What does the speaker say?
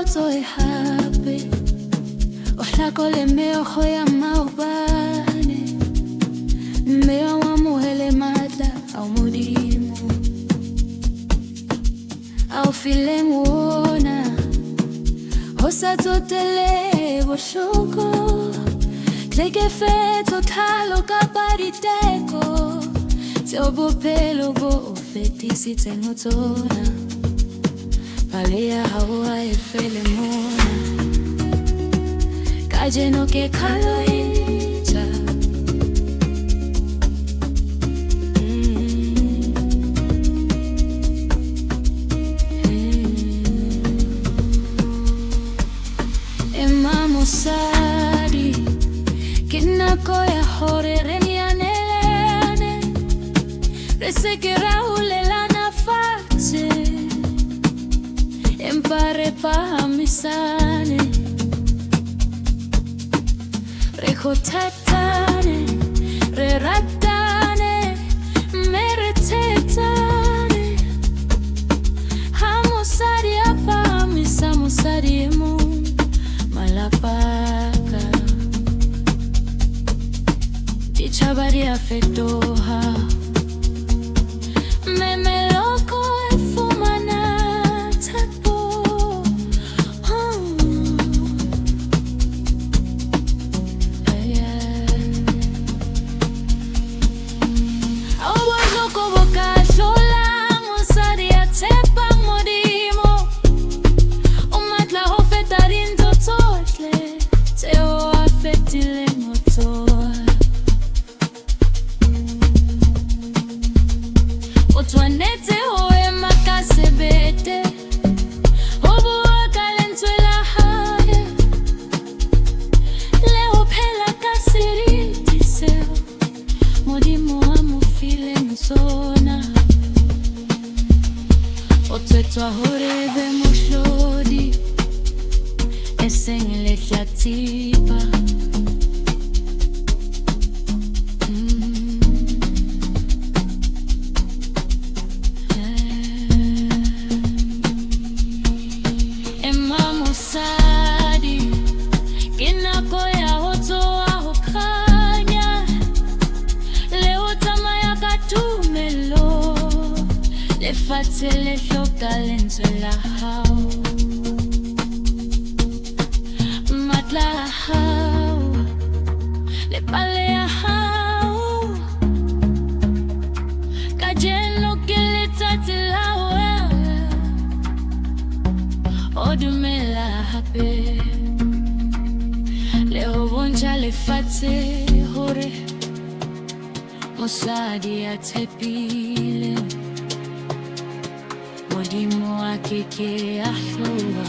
soy happy. Ojalá le meo hoya maubane. Meo wa muhele mata au mudimu. Au file muona. Hosa totele boshoko. Kleke fe totalo kapariteko. Se obo pelo bo ofeti si tenotona. Palea hawa efele mona. Kaje no ke kaloita. Ema Mosadi Ke Nako ya hore renianelene. Resekera ulela nafate. Empare pahamisane. Rehotatane, reratane, meretetane. Hamosadi apamisa mosadi emu malapaka. Dichabari afetoha. Memeloko efumana tapo. Otwanete hoe makasebete. Obu wakalentwela haya. Leo pela kasiriti seo. Modimo amufile msona. Otwetwa horebe mushlodi. Esengele kiatipa. Ema Mosadi Ke Nako ya hoto wa hokanya. Leo tama ya katumelo. Le fatele shoka lentwela hao. Matla hao. Le palea hao. Kajeno kele tatilao. Odumela hape. Leo bonja le fate hore. Mosadi atepile. Modimo akeke ahua.